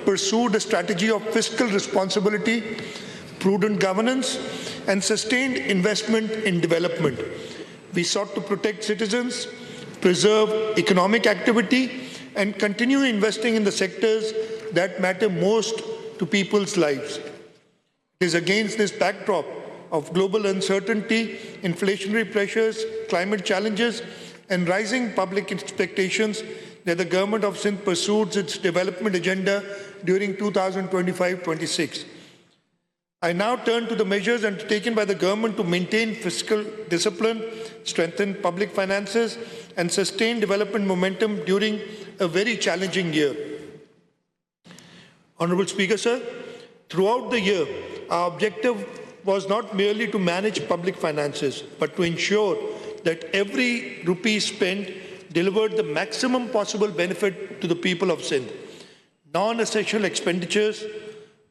pursued a strategy of fiscal responsibility, prudent governance, and sustained investment in development. We sought to protect citizens, preserve economic activity, and continue investing in the sectors that matter most to people's lives. It is against this backdrop of global uncertainty, inflationary pressures, climate challenges, and rising public expectations that the government of Sindh pursued its development agenda during 2025-26. I now turn to the measures undertaken by the government to maintain fiscal discipline, strengthen public finances, and sustain development momentum during a very challenging year. Honorable Speaker, sir, throughout the year, our objective was not merely to manage public finances, but to ensure that every rupee spent delivered the maximum possible benefit to the people of Sindh. Non-essential expenditures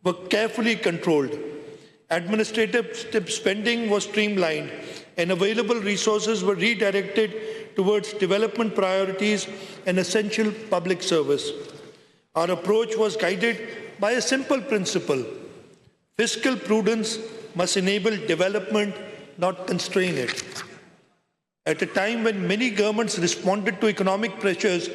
were carefully controlled. Administrative spending was streamlined, and available resources were redirected towards development priorities and essential public service. Our approach was guided by a simple principle: fiscal prudence must enable development, not constrain it. At a time when many governments responded to economic pressures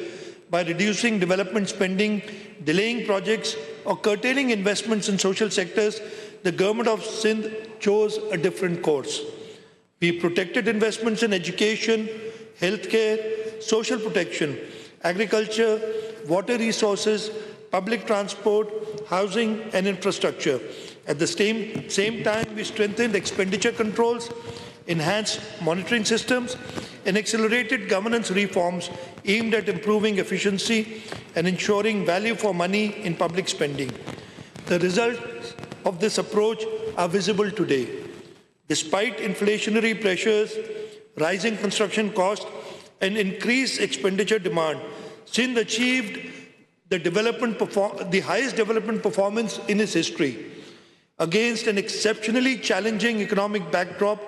by reducing development spending, delaying projects, or curtailing investments in social sectors, the government of Sindh chose a different course. We protected investments in education, healthcare, social protection, agriculture, water resources, public transport, housing, and infrastructure. At the same time, we strengthened expenditure controls, enhanced monitoring systems, and accelerated governance reforms aimed at improving efficiency and ensuring value for money in public spending. The results of this approach are visible today. Despite inflationary pressures, rising construction costs, and increased expenditure demand, Sindh achieved the highest development performance in its history. Against an exceptionally challenging economic backdrop,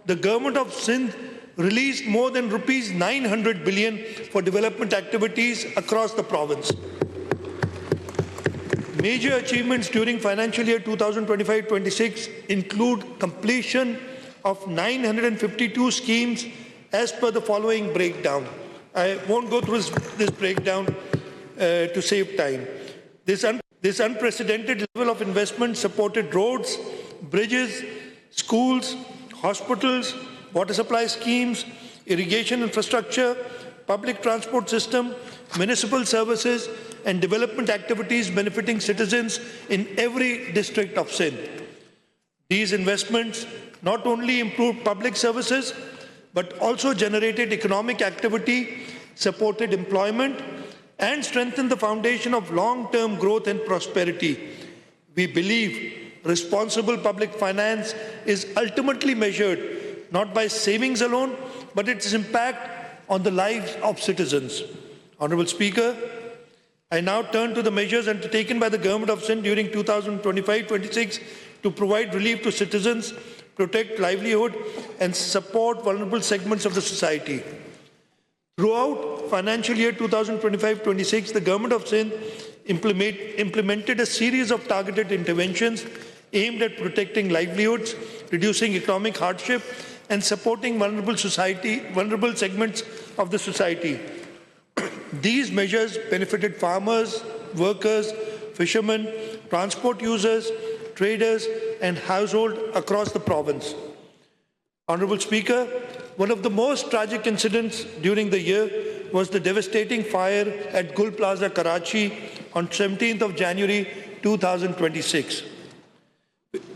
the government of Sindh released more than rupees 900 billion for development activities across the province. Major achievements during financial year 2025-26 include completion of 952 schemes as per the following breakdown. I won't go through this breakdown to save time. This unprecedented level of investment supported roads, bridges, schools, hospitals, water supply schemes, irrigation infrastructure, public transport system, municipal services, and development activities benefiting citizens in every district of Sindh. These investments not only improved public services, but also generated economic activity, supported employment, and strengthened the foundation of long-term growth and prosperity. We believe responsible public finance is ultimately measured not by savings alone, but its impact on the lives of citizens. Honorable Speaker, I now turn to the measures undertaken by the government of Sindh during 2025-26 to provide relief to citizens, protect livelihood, and support vulnerable segments of the society. Throughout financial year 2025-26, the government of Sindh implemented a series of targeted interventions aimed at protecting livelihoods, reducing economic hardship, and supporting vulnerable segments of the society. These measures benefited farmers, workers, fishermen, transport users, traders, and households across the province. Honorable Speaker, one of the most tragic incidents during the year was the devastating fire at Gul Plaza, Karachi on 17th of January 2026.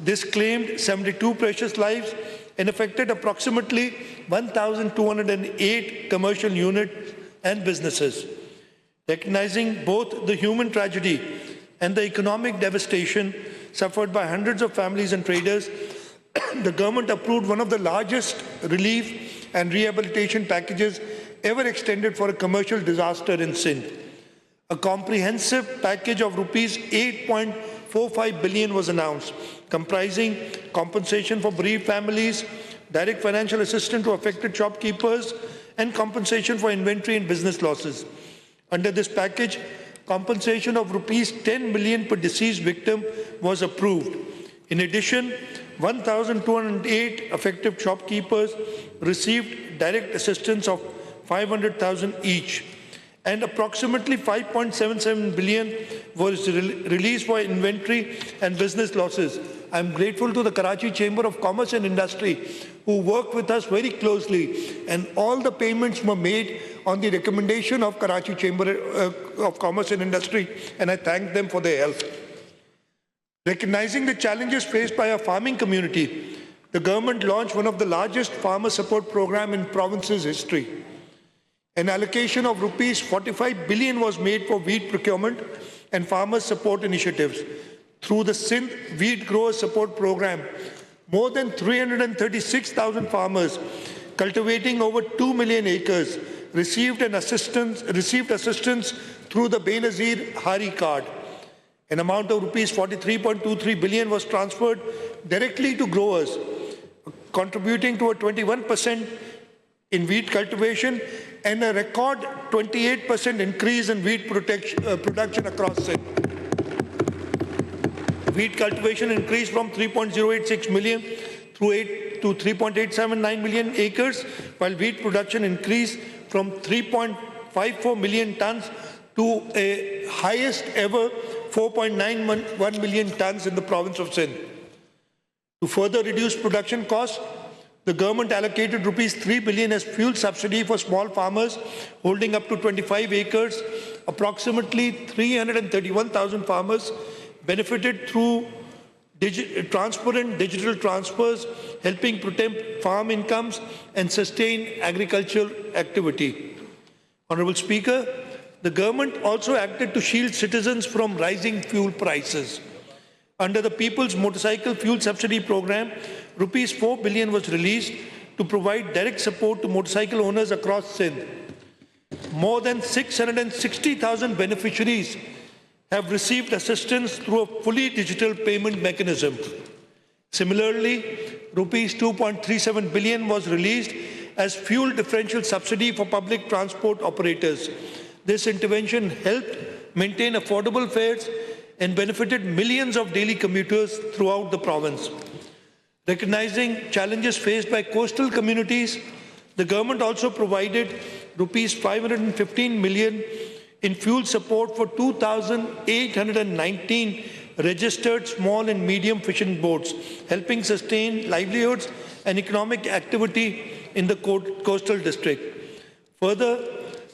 This claimed 72 precious lives and affected approximately 1,208 commercial units and businesses. Recognizing both the human tragedy and the economic devastation suffered by hundreds of families and traders, the government approved one of the largest relief and rehabilitation packages ever extended for a commercial disaster in Sindh. A comprehensive package of rupees 8.45 billion was announced, comprising compensation for bereaved families, direct financial assistance to affected shopkeepers, and compensation for inventory and business losses. Under this package, compensation of rupees 10 million per deceased victim was approved. In addition, 1,208 affected shopkeepers received direct assistance of 500,000 each, and approximately 5.77 billion was released for inventory and business losses. I am grateful to the Karachi Chamber of Commerce and Industry, who worked with us very closely, and all the payments were made on the recommendation of Karachi Chamber of Commerce and Industry, and I thank them for their help. Recognizing the challenges faced by our farming community, the government launched one of the largest farmer support programs in province's history. An allocation of rupees 45 billion was made for wheat procurement and farmer support initiatives. Through the Sindh Wheat Grower Support Program, more than 336,000 farmers cultivating over 2 million acres received assistance through the Benazir Hari card. An amount of rupees 43.23 billion was transferred directly to growers, contributing to a 21% in wheat cultivation and a record 28% increase in wheat production across Sindh. Wheat cultivation increased from 3.086 million to 3.879 million acres, while wheat production increased from 3.54 million tons to a highest ever 4.91 million tons in the province of Sindh. To further reduce production costs, the government allocated rupees 3 billion as fuel subsidy for small farmers holding up to 25 acres. Approximately 331,000 farmers benefited through transparent digital transfers, helping protect farm incomes and sustain agricultural activity. Honorable Speaker, the government also acted to shield citizens from rising fuel prices. Under the People's Motorcycle Fuel Subsidy Program, rupees 4 billion was released to provide direct support to motorcycle owners across Sindh. More than 660,000 beneficiaries have received assistance through a fully digital payment mechanism. Similarly, rupees 2.37 billion was released as fuel differential subsidy for public transport operators. This intervention helped maintain affordable fares and benefited millions of daily commuters throughout the province. Recognizing challenges faced by coastal communities, the government also provided rupees 515 million in fuel support for 2,819 registered small and medium fishing boats, helping sustain livelihoods and economic activity in the coastal district. Further,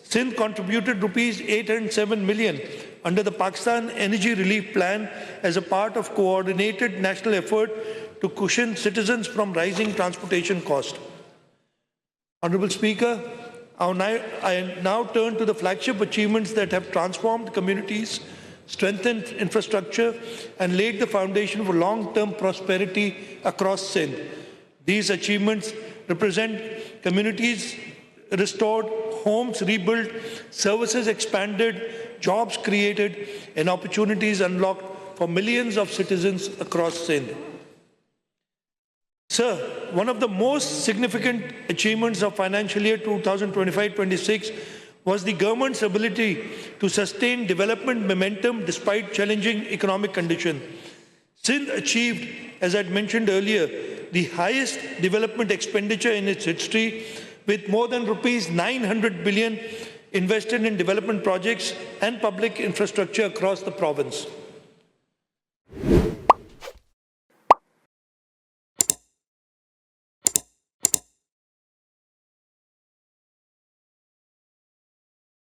Sindh contributed rupees 807 million under the Pakistan Energy Relief Plan as a part of coordinated national effort to cushion citizens from rising transportation costs. Honorable Speaker, I now turn to the flagship achievements that have transformed communities, strengthened infrastructure, and laid the foundation for long-term prosperity across Sindh. These achievements represent communities restored, homes rebuilt, services expanded, jobs created, and opportunities unlocked for millions of citizens across Sindh. Sir, one of the most significant achievements of financial year 2025-26 was the government's ability to sustain development momentum despite challenging economic conditions. Sindh achieved, as I mentioned earlier, the highest development expenditure in its history, with more than rupees 900 billion invested in development projects and public infrastructure across the province.